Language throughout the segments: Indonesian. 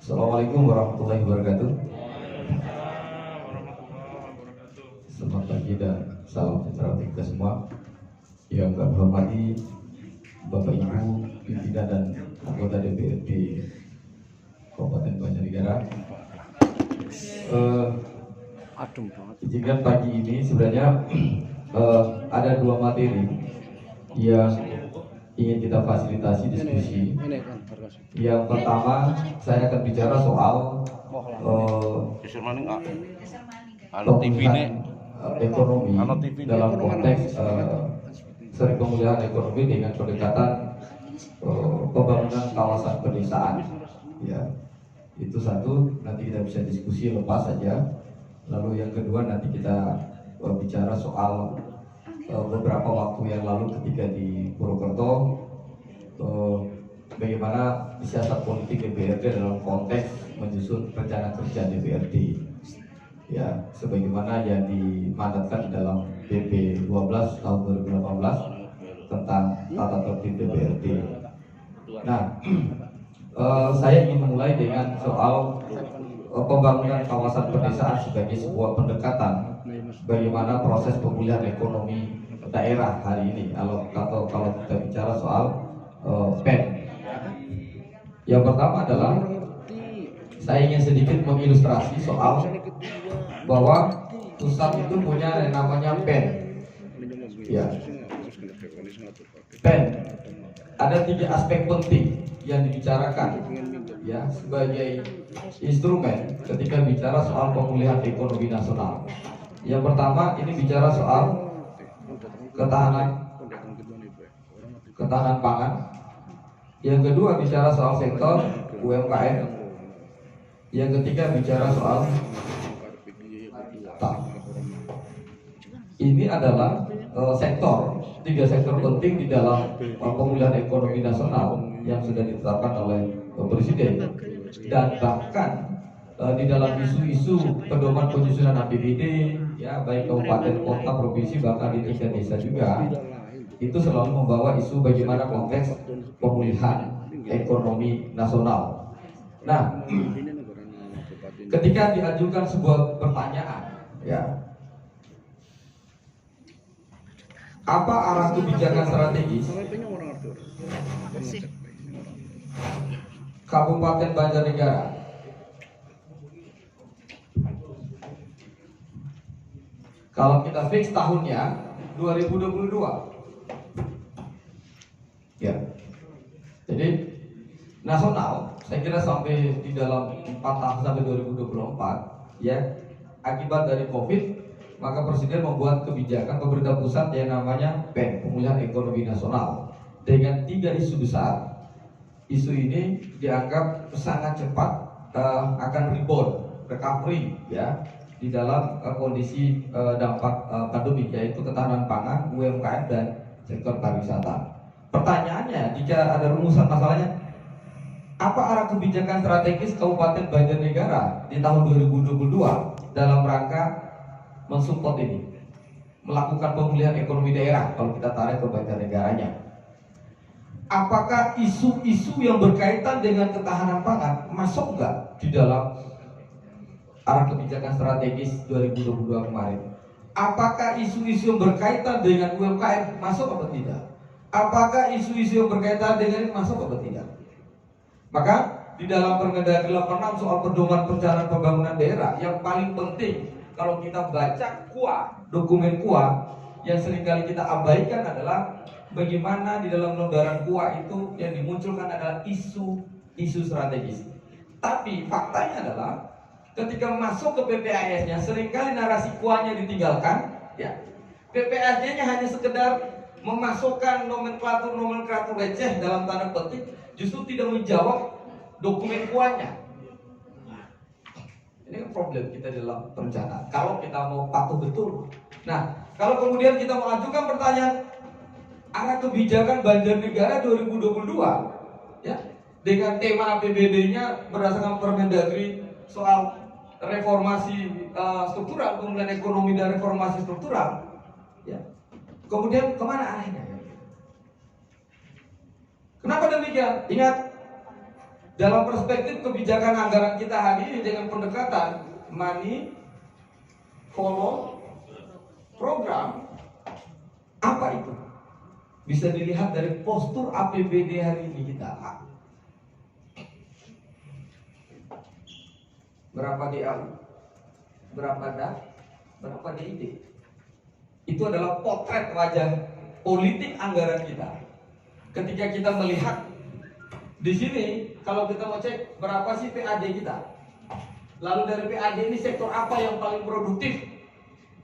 Assalamualaikum warahmatullahi wabarakatuh. Selamat pagi dan salam sejahtera untuk kita semua. Yang kami hormati Bapak Ibu pimpinan dan anggota DPRD Kabupaten Banjarnegara. Izinkan pagi ini sebenarnya ada dua materi yang ingin kita fasilitasi diskusi. Yang pertama, saya akan bicara soal pemulihan ekonomi dalam konteks pemulihan ekonomi dengan pendekatan pembangunan kawasan pedesaan. Ya, itu satu. Nanti kita bisa diskusi lepas saja. Lalu yang kedua, nanti kita bicara soal beberapa waktu yang lalu ketika di Purwokerto, bagaimana siasat politik DPRD dalam konteks menyusun rencana kerja DPRD, ya, sebagaimana yang dimandatkan dalam PP 12 tahun 2018 tentang tata tertib DPRD. Nah, saya ingin memulai dengan soal pembangunan kawasan pedesaan sebagai sebuah pendekatan bagaimana proses pemulihan ekonomi daerah hari ini. Kalau kita bicara soal PEN, yang pertama adalah saya ingin sedikit mengilustrasi soal bahwa pusat itu punya yang namanya PEN. Ya, PEN ada 3 aspek penting yang dibicarakan, ya, sebagai instrumen ketika bicara soal pemulihan ekonomi nasional. Yang pertama, ini bicara soal ketahanan pangan. Yang kedua, bicara soal sektor UMKM. Yang ketiga, bicara soal ini adalah tiga sektor penting di dalam pemulihan ekonomi nasional yang sudah ditetapkan oleh Presiden. Dan bahkan di dalam isu-isu pedoman penyusunan APBD, ya, baik kabupaten, kota, provinsi, bahkan di tingkat desa juga, itu selalu membawa isu bagaimana konteks pemulihan ekonomi nasional. Nah, ketika diajukan sebuah pertanyaan, ya, apa arah kebijakan strategis Kabupaten Banjarnegara kalau kita fix tahunnya 2022? Ya, jadi nasional saya kira sampai di dalam 4 tahun sampai 2024, ya, akibat dari COVID, maka Presiden membuat kebijakan pemerintah pusat yang namanya PEN, pemulihan ekonomi nasional, dengan 3 isu besar. Isu ini dianggap sangat cepat akan rebound, recovery, ya, di dalam kondisi dampak pandemi, yaitu ketahanan pangan, UMKM, dan sektor pariwisata. Pertanyaannya, jika ada rumusan masalahnya, apa arah kebijakan strategis Kabupaten Banjarnegara di tahun 2022 dalam rangka mensupport ini, melakukan pemulihan ekonomi daerah kalau kita tarik ke Banjarnegaranya? Apakah isu-isu yang berkaitan dengan ketahanan pangan masuk nggak di dalam arah kebijakan strategis 2022 kemarin? Apakah isu-isu yang berkaitan dengan UMKM masuk atau tidak? Apakah isu-isu yang berkaitan dengan ini masuk atau tidak? Maka di dalam Permendagri 86 soal pedoman perencanaan pembangunan daerah, yang paling penting kalau kita baca dokumen KUA, yang seringkali kita abaikan adalah bagaimana di dalam lembaran KUA itu yang dimunculkan adalah isu strategis. Tapi faktanya adalah ketika masuk ke PPAS-nya, seringkali narasi KUA-nya ditinggalkan, ya. PPAS-nya hanya sekedar memasukkan nomenklatur receh dalam tanda petik, justru tidak menjawab dokumen KUA-nya. Ini kan problem kita dalam perencanaan. Kalau kita mau patuh betul. Nah, kalau kemudian kita mengajukan pertanyaan arah kebijakan Banjarnegara 2022, ya, dengan tema APBD-nya berdasarkan Permendagri soal reformasi struktural, pemulihan ekonomi dan reformasi struktural, ya. Kemudian kemana arahnya? Kenapa demikian? Ingat, Dalam perspektif kebijakan anggaran kita hari ini dengan pendekatan money follow program, apa itu? Bisa dilihat dari postur APBD hari ini kita. Berapa DAU? Berapa DAP? Berapa DID? Itu adalah potret wajah politik anggaran kita. Ketika kita melihat di sini, kalau kita mau cek berapa sih PAD kita, lalu dari PAD ini sektor apa yang paling produktif?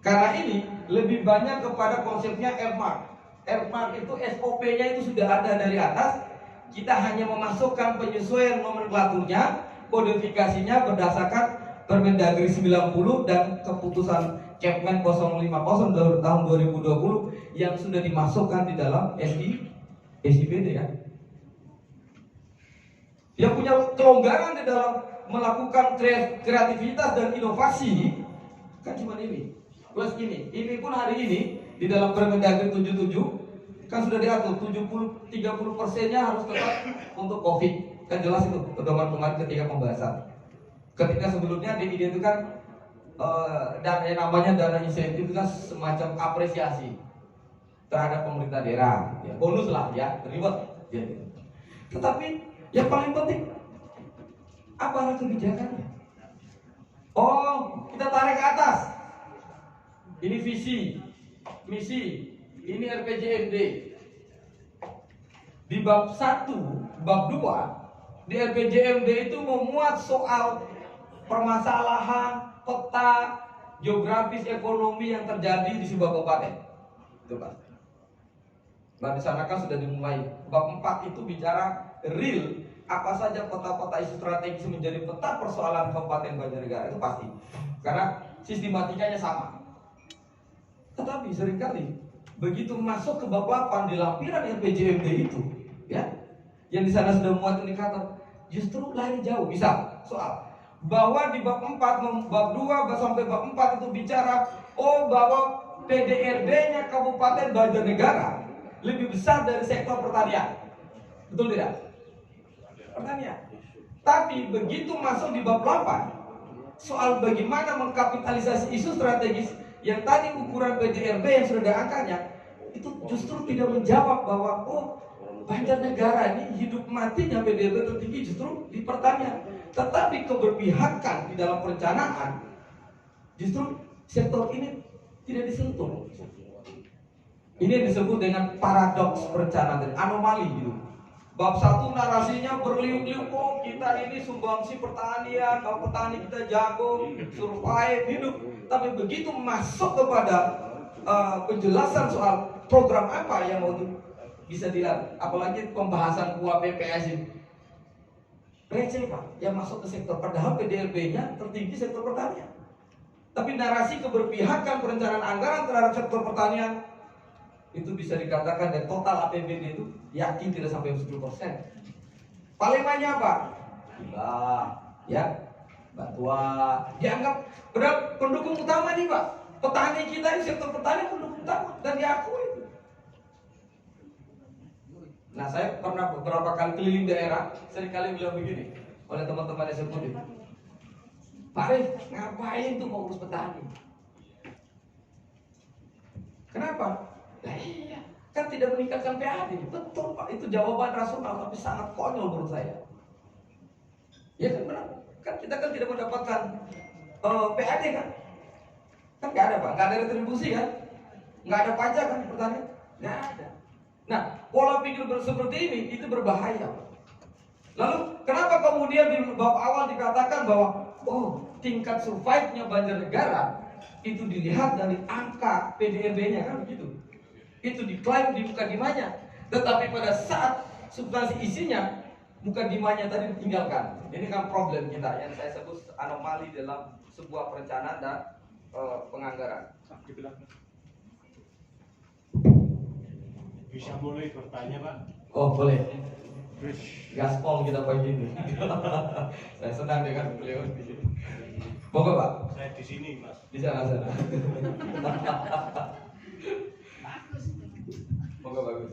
Karena ini lebih banyak kepada konsepnya Earmark. Earmark itu SOP-nya itu sudah ada dari atas. Kita hanya memasukkan penyesuaian nomenklaturnya, kodifikasinya berdasarkan Permendagri 90 dan keputusan Kepmen 050 tahun 2020 yang sudah dimasukkan di dalam SIBD ya. Yang punya kelonggaran di dalam melakukan kreativitas dan inovasi kan cuma ini. Plus ini pun hari ini di dalam Permendagri 77 kan sudah diatur 30% harus tetap untuk COVID. Kan jelas itu pedoman kemarin ketika pembahasan. Ketika sebelumnya DID itu kan dan yang namanya dana insentif itu kan semacam apresiasi terhadap pemerintah daerah, ya, bonus lah ya, reward. Ya. Tetapi yang paling penting apa kebijakannya? Oh, kita tarik ke atas. Ini visi, misi, ini RPJMD. Di bab 1, bab 2, di RPJMD itu memuat soal permasalahan peta geografis ekonomi yang terjadi di sebuah kabupaten. Itu Pak. Nah di sana kan sudah dimulai. Bab 4 itu bicara real apa saja peta-peta isu strategis menjadi peta persoalan Kabupaten Banjarnegara, itu pasti. Karena sistematikanya sama. Tetapi seringkali begitu masuk ke bab 8 di lampiran RPJMD itu, ya, yang di sana sudah memuat indikator, justru lari jauh. Misal soal bahwa di bab 4, bab 2 sampai bab 4 itu bicara bahwa PDRB-nya Kabupaten Banjarnegara lebih besar dari sektor pertanian. Betul tidak? Pertanian. Tapi begitu masuk di bab 8 soal bagaimana mengkapitalisasi isu strategis yang tadi ukuran PDRB yang sudah diangkatnya, itu justru tidak menjawab bahwa Banjarnegara ini hidup matinya PDRB tertinggi justru di pertanian. Tetapi keberpihakan di dalam perencanaan justru sektor ini tidak disentuh. Ini yang disebut dengan paradoks perencanaan dan anomali gitu. Bab 1 narasinya berliuk-liuk, kita ini sumbangsi pertanian, kalau petani kita jago, survive, hidup. Tapi begitu masuk kepada penjelasan soal program apa yang mau bisa dilihat, apalagi pembahasan UAPPS ini, receh Pak, yang masuk ke sektor, padahal PDRB-nya tertinggi sektor pertanian. Tapi narasi keberpihakan perencanaan anggaran terhadap sektor pertanian itu bisa dikatakan dari total APBD itu yakin tidak sampai 10%. Paling banyak apa? Hibah, ya, bantuan. Dianggap benar pendukung utama nih Pak. Petani kita di sektor petani pendukung utama dan diakui itu. Nah saya pernah beberapa kali keliling daerah, seringkali bilang begini oleh teman-teman eksekutif, Pak Rif, ngapain tuh mau urus petani? Kenapa? Nah iya, kan tidak meningkatkan PAD. Betul Pak, itu jawaban rasional tapi sangat konyol menurut saya. Ya kan benar, kan kita kan tidak mendapatkan PAD kan? Kan nggak ada Pak, nggak ada retribusi kan? Nggak ada pajak kan di pertanian? Nggak ada. Nah, pola pikir seperti ini itu berbahaya. Lalu kenapa kemudian di bab awal dikatakan bahwa tingkat survive-nya Banjarnegara itu dilihat dari angka PDRB-nya kan begitu. Itu diklaim di muka dimanya. Tetapi pada saat substansi isinya muka dimanya tadi ditinggalkan. Ini kan problem kita yang saya sebut anomali dalam sebuah perencanaan dan penganggaran. Bisa mulai bertanya Pak? Oh boleh. Gaspol kita pagi ini. Saya senang dengan beliau di sini. Pokok Pak. Saya di sini Mas. Di sana. Pokok bagus.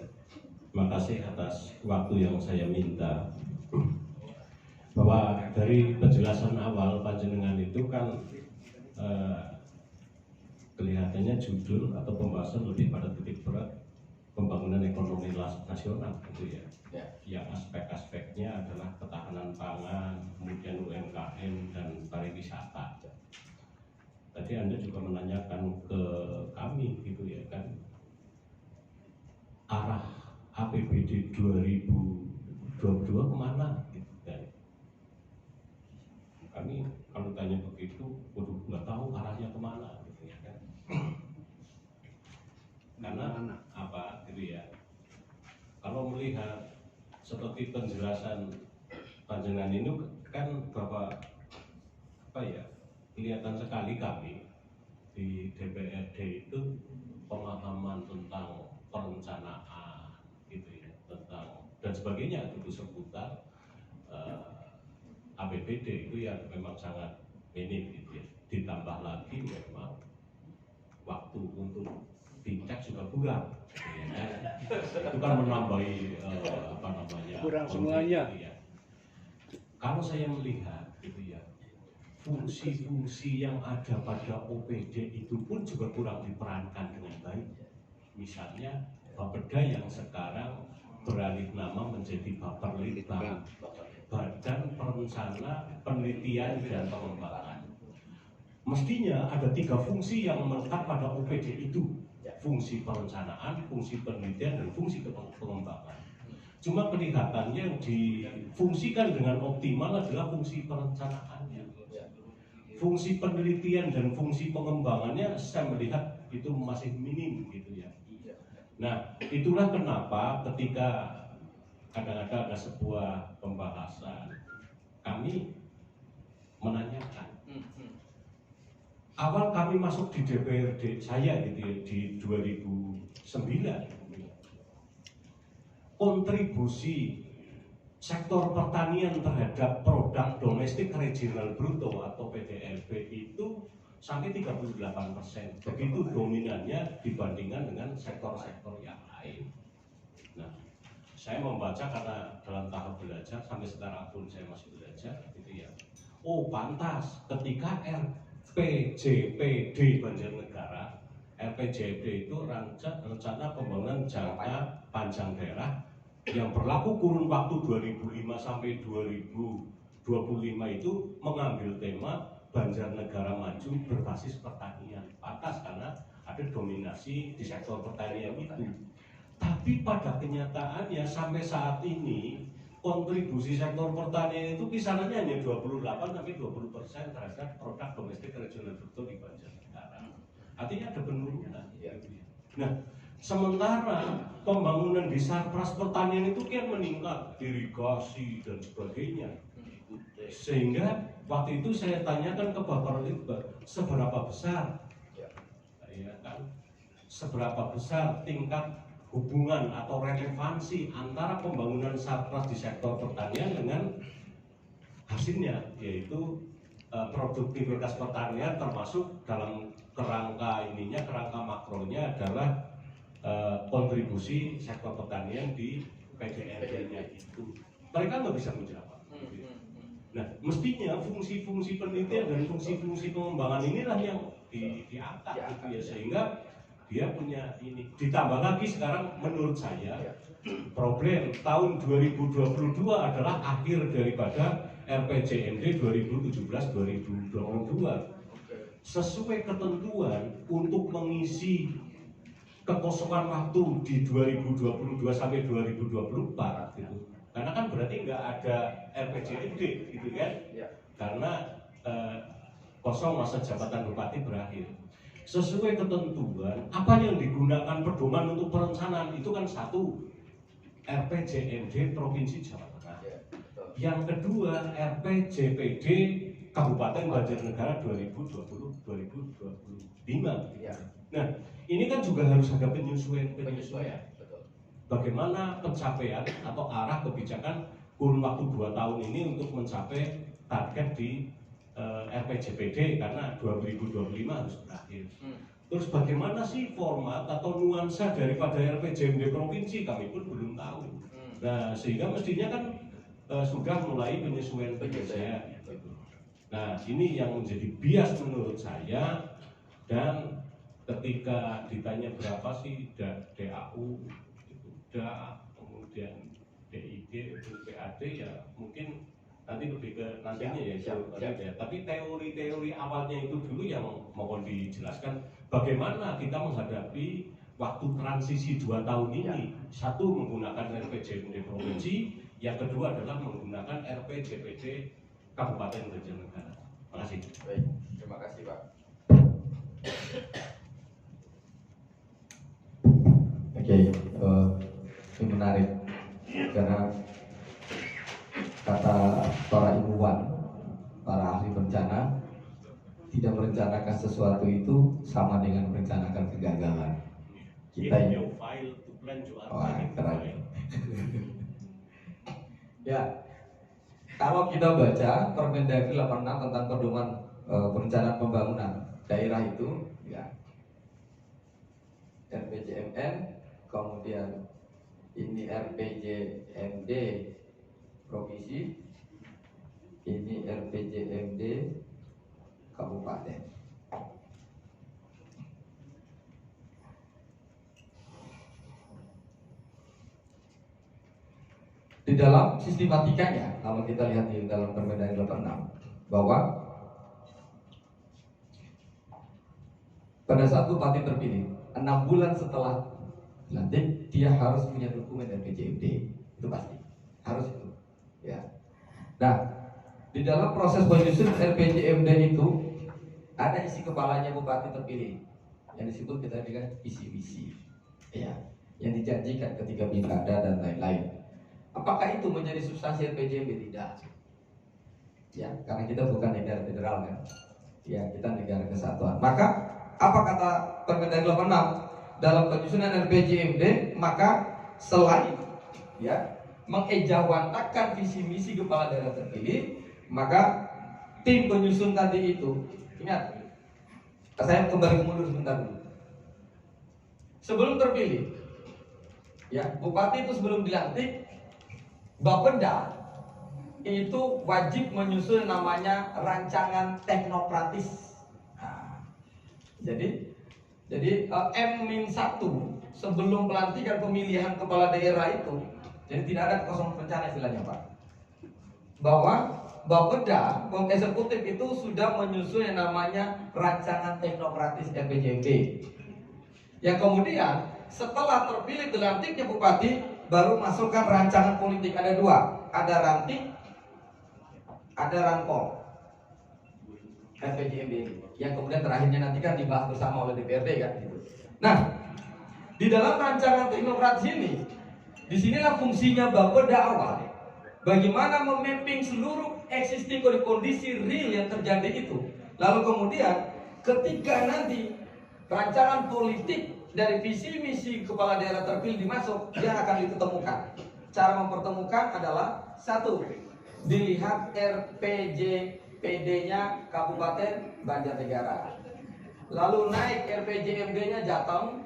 Terima kasih atas waktu yang saya minta. bahwa dari penjelasan awal panjenengan itu kan kelihatannya judul atau pembahasan lebih pada titik berat pembangunan ekonomi nasional gitu ya. Yang aspek-aspeknya adalah ketahanan pangan, kemudian UMKM dan pariwisata. Tadi Anda juga menanyakan ke kami gitu ya kan, arah APBD 2022 kemana gitu kan. Kami kalau tanya begitu, waduh nggak tahu arahnya kemana gitu ya kan. Karena apa gitu ya, kalau melihat seperti penjelasan panjenengan ini kan Bapak apa ya, kelihatan sekali kami di DPRD itu pemahaman tentang perencanaan gitu ya, tentang dan sebagainya itu seputar APBD itu yang memang sangat minim gitu ya. Ditambah lagi memang waktu untuk dicek juga kurang gitu ya kan. Itu kan menambahi apa namanya, kurang semuanya gitu ya. Kalau saya melihat gitu ya, fungsi-fungsi yang ada pada OPD itu pun juga kurang diperankan dengan baik. Misalnya Bapeda yang sekarang beralih nama menjadi Baperlitbang, Badan Perencana Penelitian dan Pengembangan. Mestinya ada 3 fungsi yang melekat pada OPD itu: fungsi perencanaan, fungsi penelitian, dan fungsi pengembangan. Cuma kelihatannya yang difungsikan dengan optimal adalah fungsi perencanaannya. Fungsi penelitian dan fungsi pengembangannya saya melihat itu masih minim gitu ya. Nah, itulah kenapa ketika kadang-kadang ada sebuah pembahasan, kami menanyakan. Awal kami masuk di DPRD saya gitu ya, di 2009, kontribusi sektor pertanian terhadap produk domestik regional bruto atau PDRB itu sampai 38%. Begitu dominannya dibandingkan dengan sektor-sektor yang lain. Nah, saya membaca karena dalam tahap belajar, sampai sekarang pun saya masih belajar gitu ya. Oh, pantas ketika RPJPD Banjarnegara, RPJPD itu rencana pembangunan jangka panjang daerah yang berlaku kurun waktu 2005 sampai 2025 itu mengambil tema Banjarnegara Maju berbasis pertanian. Pantas karena ada dominasi di sektor pertanian itu. Tapi pada kenyataannya sampai saat ini kontribusi sektor pertanian itu kisarannya hanya 28 sampai 20% terhadap produk domestik regional bruto di Banjarnegara. Artinya ada penurunan. Nah, sementara pembangunan di sarpras pertanian itu kan meningkat, irigasi dan sebagainya. Sehingga waktu itu saya tanyakan ke Bapak Litbang, seberapa besar, ya kan, seberapa besar tingkat hubungan atau relevansi antara pembangunan sarpras di sektor pertanian dengan hasilnya, yaitu produktivitas pertanian, termasuk dalam kerangka makronya adalah kontribusi sektor pertanian di PDRD-nya itu. Mereka nggak bisa menjawab. Nah, mestinya fungsi-fungsi penelitian dan fungsi-fungsi pengembangan inilah yang diangkat gitu ya, sehingga dia punya ini. Ditambah lagi sekarang menurut saya problem tahun 2022 adalah akhir daripada RPJMD 2017-2022. Sesuai ketentuan untuk mengisi kekosongan waktu di 2022 sampai 2024 gitu. Karena kan berarti nggak ada RPJMD gitu kan? Karena kosong masa jabatan bupati berakhir. Sesuai ketentuan, apa yang digunakan pedoman untuk perencanaan itu kan satu, RPJMD Provinsi Jawa Tengah. Yang kedua, RPJPD Kabupaten Banjarnegara 2020-2025. Nah, ini kan juga harus ada penyesuaian. Bagaimana pencapaian atau arah kebijakan kurun waktu 2 tahun ini untuk mencapai target di RPJPD karena 2025 harus berakhir. Terus bagaimana sih format atau nuansa daripada RPJMD provinsi, kami pun belum tahu. Nah, sehingga mestinya kan sudah mulai penyesuaian. Nah, ini yang menjadi bias menurut saya. Dan ketika ditanya berapa sih DAU, kemudian DIG, PAD, ya mungkin nanti lebih ke nantinya ya. Tapi teori-teori awalnya itu dulu yang mohon dijelaskan bagaimana kita menghadapi waktu transisi 2 tahun ini. Satu menggunakan RPJMD provinsi, yang kedua adalah menggunakan RPJMD Kabupaten Banjarnegara. Terima kasih. Baik, terima kasih Pak. Oke, ini menarik karena kata para ilmuwan, para ahli bencana, tidak merencanakan sesuatu itu sama dengan merencanakan kegagalan. Kita ini, wah keren. Ya, kalau kita baca Permendagri 86 tentang pedoman perencanaan pembangunan daerah itu, ya RPJMN, kemudian ini RPJMD provinsi, ini RPJMD kabupaten. Di dalam sistematikanya, kalau kita lihat di dalam Permendagri 86, bahwa pada saat bupati terpilih 6 bulan setelah dilantik, dia harus punya dokumen RPJMD, itu pasti harus itu. Ya. Nah, di dalam proses penyusunan RPJMD itu ada isi kepalanya bupati terpilih yang disebut kita dengan isi misi, ya, yang dijanjikan ketika pilkada dan lain-lain. Apakah itu menjadi substansi RPJMD? Tidak. Ya, karena kita bukan negara federal kan. Ya, kita negara kesatuan. Maka apa kata Permendagri 86 dalam penyusunan RPJMD? Maka selain ya mengejawantakan visi misi kepala daerah terpilih, maka tim penyusun tadi itu, ingat, saya kembali mundur sebentar dulu. Sebelum terpilih, ya bupati itu sebelum dilantik, Bapeda itu wajib menyusun namanya rancangan teknokratis. Jadi M-1 sebelum pelantikan pemilihan kepala daerah itu, jadi tidak ada kekosongan rencana istilahnya Pak, bahwa Bapeda eksekutif itu sudah menyusun yang namanya rancangan teknokratis RPJMD, yang kemudian setelah terpilih dilantiknya bupati baru masukkan rancangan politik. Ada dua, ada ranting, ada ranpol RPJMD ini, yang kemudian terakhirnya nanti kan dibahas bersama oleh DPRD kan gitu. Nah, di dalam rancangan teknokratis ini, disinilah fungsinya Bapeda awal, bagaimana memapping seluruh existing kondisi real yang terjadi itu. Lalu kemudian ketika nanti rancangan politik dari visi misi kepala daerah terpilih dimasuk, dia akan ditemukan. Cara mempertemukan adalah satu, dilihat RPJPD-nya Kabupaten Banjarnegara, lalu naik RPJMD-nya Jateng,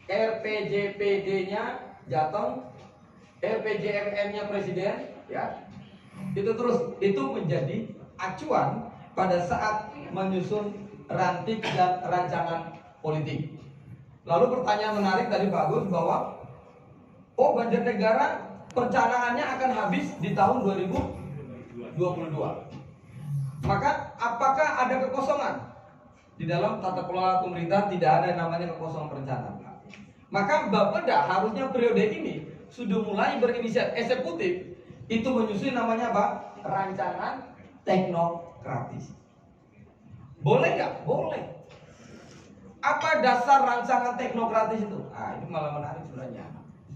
RPJPD-nya Jateng, RPJMN-nya Presiden, ya. Itu terus, itu menjadi acuan pada saat menyusun ranting dan rancangan politik. Lalu pertanyaan menarik tadi Pak Agus bahwa Banjarnegara perencanaannya akan habis di tahun 2022. Maka apakah ada kekosongan? Di dalam tata kelola pemerintah tidak ada namanya kekosongan perencanaan. Maka Bapeda harusnya periode ini sudah mulai berinisiatif eksekutif itu menyusun namanya apa? Rancangan teknokratis. Boleh nggak? Boleh. Apa dasar rancangan teknokratis itu? Ini malah menarik sebenarnya.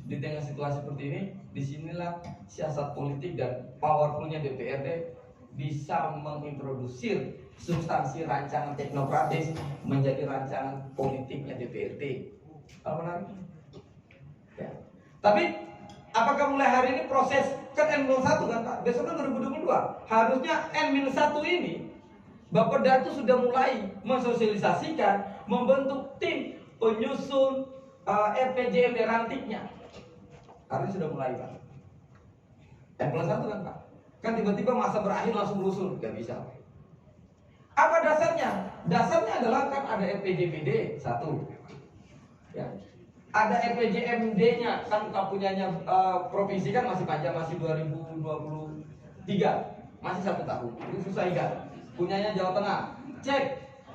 Di tengah situasi seperti ini, disinilah siasat politik dan powerfulnya DPRD bisa mengintrodusir substansi rancangan teknokratis menjadi rancangan politiknya DPRD. Menarik. Ya. Tapi apakah mulai hari ini proses kan N-1 kan Pak? Besok kan 2022. Harusnya N-1 ini Bapeda itu sudah mulai mensosialisasikan, membentuk tim penyusun RPJMD rantingnya. Harusnya sudah mulai Pak. N+1 kan Pak. Kan tiba-tiba masa berakhir langsung berusul, nggak bisa. Apa dasarnya? Dasarnya adalah kan ada RPJMD 1, ya. Ada RPJMD-nya kan punyanya provinsi kan masih panjang, masih 2023, masih 1 tahun. Itu susah enggak? Punyanya Jawa Tengah, cek.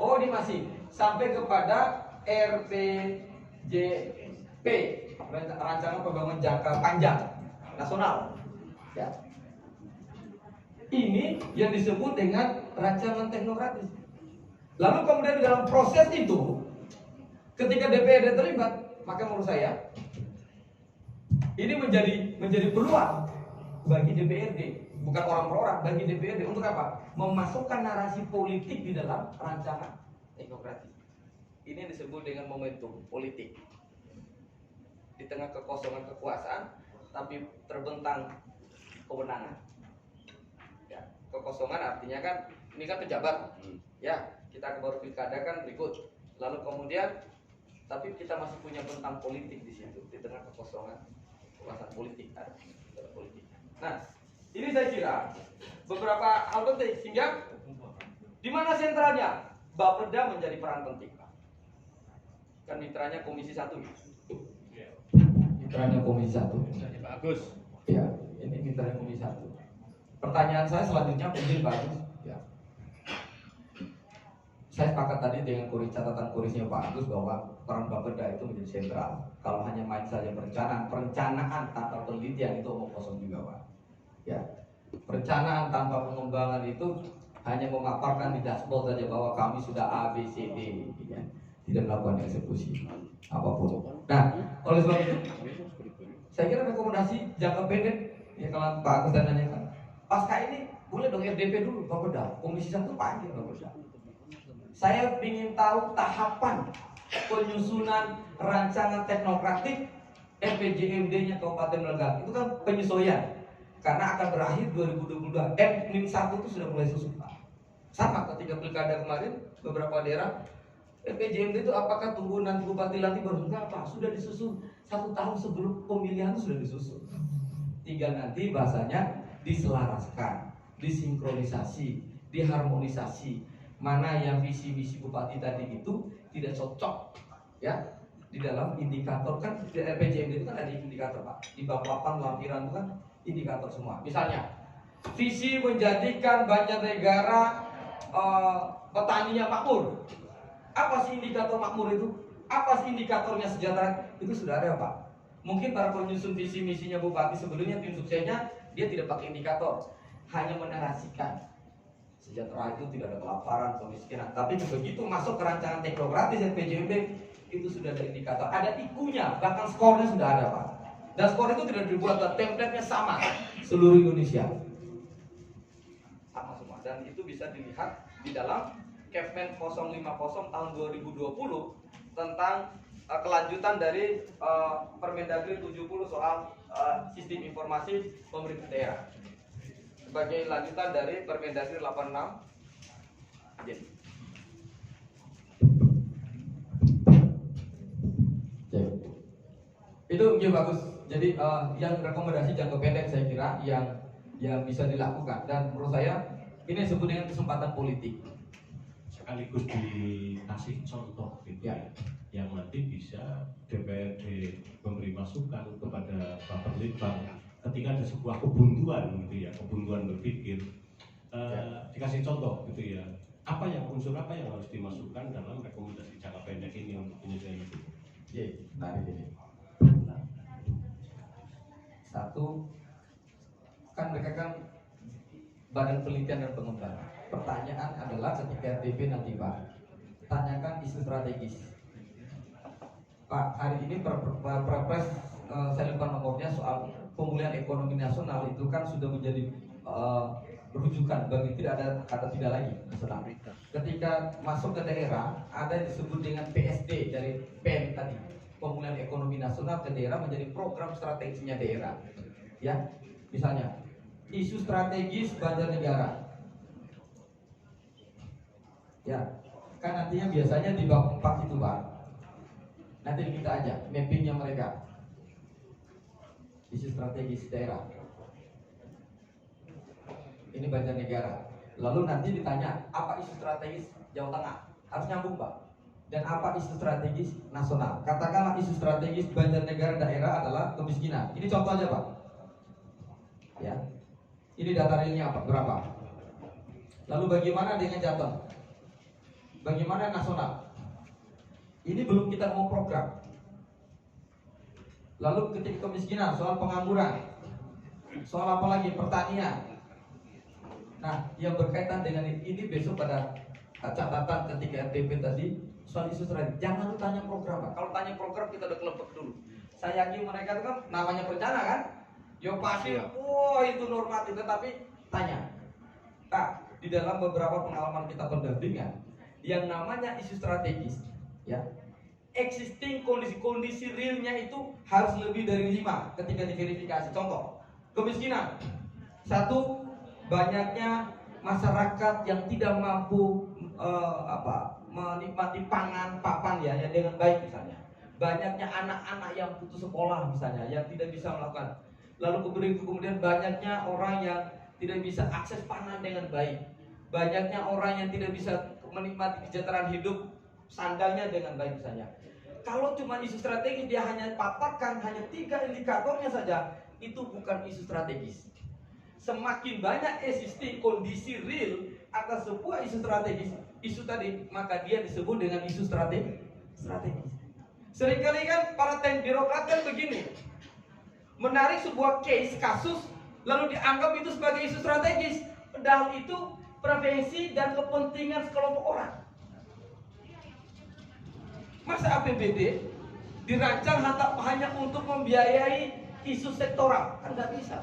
Oh ini masih sampai kepada RPJP, Rancangan Pembangunan Jangka Panjang Nasional. Ya. Ini yang disebut dengan rancangan teknokratis. Lalu kemudian dalam proses itu, ketika DPRD terlibat, maka menurut saya ini menjadi peluang bagi DPRD, bukan orang per orang, bagi DPRD untuk apa? Memasukkan narasi politik di dalam rancangan teknokratis. Ini yang disebut dengan momentum politik. Di tengah kekosongan kekuasaan, tapi terbentang kewenangan. Ya, kekosongan artinya kan ini kan pejabat, ya kita baru pilkada kan berikut, lalu kemudian tapi kita masih punya bentang politik di situ di tengah kekosongan kekuasaan politik ada politik. Nah ini saya kira beberapa hal penting sehingga di mana sentralnya Bapeda menjadi peran penting. Kan mitranya Komisi 1. Mitranya Komisi 1. Bagus. Ya, ini mitranya Komisi 1. Pertanyaan saya selanjutnya mungkin bagus. Ya. Saya sepakat tadi dengan catatan kurisnya Pak Agus bahwa peran Bapeda itu menjadi sentral. Kalau hanya main saja perencanaan tanpa penelitian itu omong kosong juga Pak. Ya, perencanaan tanpa pengembangan itu hanya memaparkan di dashboard saja bahwa kami sudah A, B, C, D, ya. Tidak melakukan eksekusi apapun. Nah, oleh sebab itu, saya kira rekomendasi jangka pendek, ya kalau Pak Agus dan nanyakan, pasca ini boleh dong RDP dulu, Bapeda, Komisi 1 panggil Bapeda. Saya ingin tahu tahapan penyusunan rancangan teknokratik RPJMD-nya Kabupaten Melegak. Itu kan penyesuaian, karena akan berakhir 2022. N-1 itu sudah mulai susun Pak. Sama ketika pilkada kemarin, beberapa daerah RPJMD itu apakah tunggu nanti bupati lantik baru? Enggak Pak, sudah disusun 1 tahun sebelum pemilihan itu sudah disusun. Tinggal nanti bahasanya diselaraskan, disinkronisasi, diharmonisasi. Mana yang visi misi bupati tadi itu tidak cocok, ya di dalam indikator kan RPJMD itu kan ada indikator Pak. Di bab 8 lampiran itu kan indikator semua. Misalnya visi menjadikan Banjarnegara petaninya makmur. Apa sih indikator makmur itu? Apa sih indikatornya sejahtera? Itu sudah ada Pak. Mungkin para penyusun visi misinya bupati sebelumnya, tim suksesnya, dia tidak pakai indikator, hanya menarasikan sejahtera itu tidak ada kelaparan, kemiskinan. Tapi begitu masuk ke rancangan teknokratis RPJMD itu sudah ada indikator, ada IQ-nya, bahkan skornya sudah ada Pak. Dan skor itu tidak dibuat, template-nya sama seluruh Indonesia, sama semua. Dan itu bisa dilihat di dalam Kepmen 050 tahun 2020 tentang kelanjutan dari Permendagri 70 soal sistem informasi pemerintah daerah sebagai lanjutan dari Permendagri 86. Jadi. Itu ya bagus. Jadi yang rekomendasi jangka pendek saya kira yang bisa dilakukan, dan menurut saya ini disebut dengan kesempatan politik. Sekaligus dikasih contoh gitu ya, yang nanti bisa DPRD memberi masukan kepada Bapak Litbang ketika ada sebuah kebuntuan gitu ya, kebuntuan berpikir, dikasih contoh gitu ya, unsur apa yang harus dimasukkan dalam rekomendasi jangka pendek ini untuk penyelesaian itu. Mari ini. Satu, kan mereka kan Badan Penelitian dan Pengembangan. Pertanyaan adalah ketika RDP nanti Pak, tanyakan isu strategis. Pak, hari ini Perpres saya lupa nomornya soal pemulihan ekonomi nasional itu kan sudah menjadi rujukan bagi tidak ada kata tidak lagi nasional. Ketika masuk ke daerah ada yang disebut dengan PSD dari PEN tadi, pemulihan ekonomi nasional ke daerah menjadi program strategisnya daerah. Ya, misalnya isu strategis Banjarnegara. Ya, kan nantinya biasanya di bab 4 itu Pak. Nanti kita aja mappingnya mereka. Isu strategis daerah. Ini Banjarnegara. Lalu nanti ditanya apa isu strategis Jawa Tengah, harus nyambung Pak. Dan apa isu strategis nasional? Katakanlah isu strategis Banjarnegara daerah adalah kemiskinan. Ini contoh aja Pak. Ya, ini data realnya apa? Berapa? Lalu bagaimana dengan Jateng? Bagaimana nasional? Ini belum kita mau program. Lalu ketika kemiskinan, soal pengangguran, soal apa lagi? Pertanian. Nah, yang berkaitan dengan ini besok pada catatan ketika RDP tadi soal isu strategis. Jangan lu tanya program Pak. Kalau tanya program kita udah kelepek dulu. Saya yakin mereka itu kan namanya perencana kan? Yo pasti, wah itu normatif. Tetapi tanya, Pak, di dalam beberapa pengalaman kita pendampingan, yang namanya isu strategis, ya, existing kondisi realnya itu harus lebih dari 5 ketika diverifikasi. Contoh, kemiskinan. Satu, banyaknya masyarakat yang tidak mampu menikmati pangan papan ya dengan baik misalnya. Banyaknya anak-anak yang putus sekolah misalnya, yang tidak bisa melakukan. Lalu kemudian banyaknya orang yang tidak bisa akses pangan dengan baik. Banyaknya orang yang tidak bisa menikmati kesejahteraan hidup sandalnya dengan baik misalnya. Kalau cuma isu strategis dia hanya paparkan hanya 3 indikatornya saja, itu bukan isu strategis. Semakin banyak existing kondisi real atas sebuah isu strategis, isu tadi, maka dia disebut dengan isu strategis. Seringkali kan para birokrat kan begini, menarik sebuah case kasus lalu dianggap itu sebagai isu strategis, padahal itu preferensi dan kepentingan sekelompok orang. Masa APBD dirancang hanya untuk membiayai isu sektoral? Kan nggak bisa.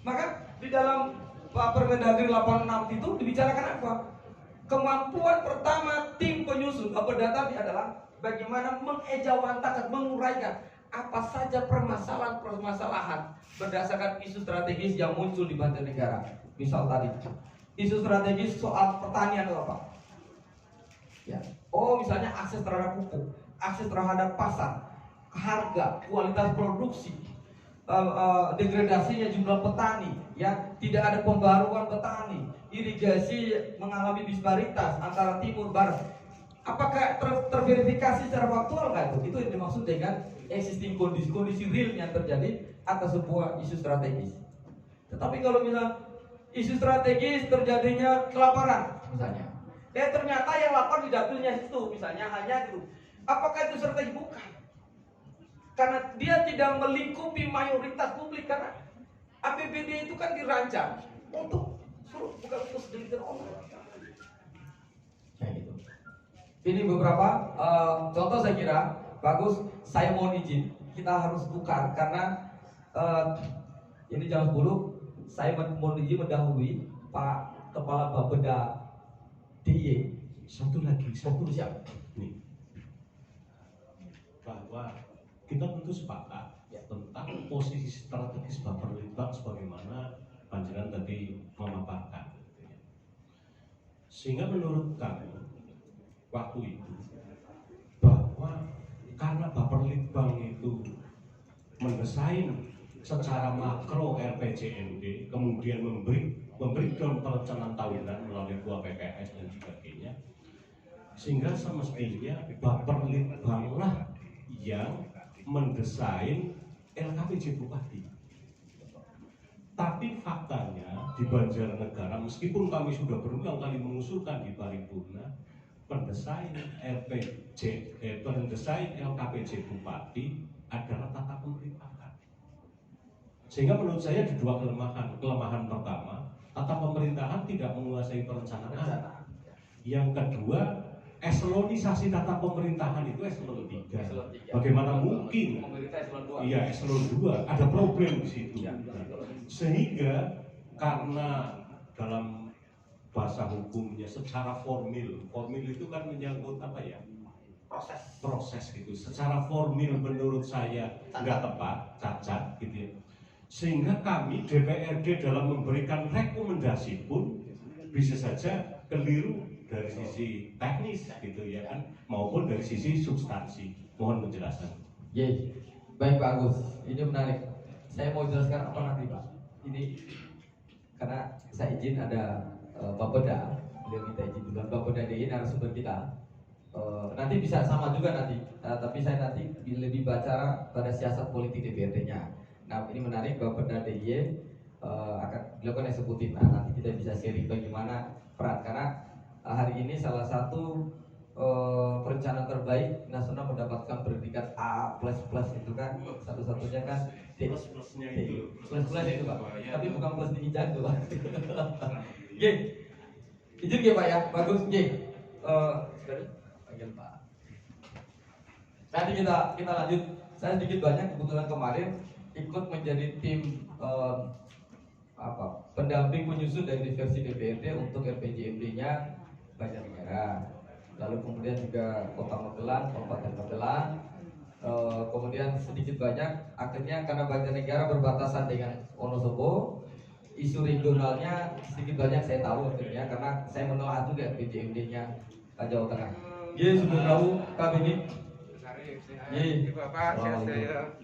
Maka di dalam Permendagri 86 itu dibicarakan apa? Kemampuan pertama tim penyusun data adalah bagaimana mengejawantakan, menguraikan apa saja permasalahan berdasarkan isu strategis yang muncul di Banjarnegara. Misal tadi, isu strategis soal pertanian atau apa? Ya. Oh, misalnya akses terhadap pupuk, akses terhadap pasar, harga, kualitas produksi, degradasinya jumlah petani, ya, tidak ada pembaruan petani, irigasi mengalami disparitas antara timur barat. Apakah terverifikasi secara faktual nggak itu? Itu yang dimaksud dengan existing kondisi real yang terjadi atas sebuah isu strategis. Tetapi kalau misalnya isu strategis terjadinya kelaparan, misalnya, ternyata yang lapar di dapilnya itu, misalnya hanya itu. Apakah itu strategi? Bukan. Karena dia tidak melingkupi mayoritas publik, karena APBD itu kan dirancang untuk bukan untuk segelintir orang. Kayak gitu. Ini beberapa contoh saya kira bagus. Saya mohon izin, kita harus tukar karena ini jam 10. Saya mohon izin mendahului Pak Kepala Bapeda DIY. Satu siap. Nih, bahwa kita tentu sepakat tentang posisi strategis Baperlitbang sebagaimana panjenengan tadi memaparkan. Sehingga menurut kami waktu itu bahwa karena Baperlitbang itu mendesain secara makro RPJMD, kemudian memberikan perencanaan tahunan melalui dua PPS dan sebagainya, sehingga semestinya Baperlitbang lah yang mendesain LKPJ Bupati. Tapi faktanya di Banjarnegara, meskipun kami sudah berulang kali mengusulkan di paripurna, pendesain LKPJ Bupati adalah tata pemerintahan. Sehingga menurut saya di dua kelemahan pertama, tata pemerintahan tidak menguasai perencanaan. Yang kedua, eselonisasi tata pemerintahan itu eselon 3. Bagaimana mungkin? Iya, eselon 2. Ada problem di situ. Sehingga karena dalam bahasa hukumnya secara formil itu kan menyangkut apa ya? Proses gitu. Secara formil menurut saya nggak tepat, cacat gitu ya. Sehingga kami DPRD dalam memberikan rekomendasi pun bisa saja keliru dari sisi teknis gitu ya kan, maupun dari sisi substansi. Mohon penjelasan. Baik Pak Agus, ini menarik. Saya mau jelaskan apa nanti Pak? Ini karena saya izin ada Bapeda, beliau minta izin duluan. Bapeda DIY narasumber kita. Nanti bisa sama juga nanti, tapi saya nanti lebih bicara pada siasat politik DPRD-nya. Nah ini menarik, Bapeda DIY akan beliau kan eksekutif. Nah nanti kita bisa sharing bagaimana peran, karena hari ini salah satu perencanaan terbaik nasional mendapatkan predikat A++ itu kan satu-satunya kan Plus-plusnya itu. plus itu Pak, tapi bukan plus tinggi jago Pak. Oke, izin ya Pak ya, bagus. Oke, panggil Pak. Nanti kita lanjut. Saya sedikit banyak kebetulan kemarin ikut menjadi tim pendamping penyusun dari versi DPRD untuk RPJMD-nya Banjarnegara. Lalu kemudian juga Kota Magelang, Kabupaten Magelang. Kemudian sedikit banyak akhirnya karena Banjarnegara berbatasan dengan Wonosobo, isu regionalnya sedikit banyak saya tahu akhirnya karena saya menelaah juga PJMD-nya Jawa Tengah. Ye, sudah tahu kami ini. Ye, Bapak, saya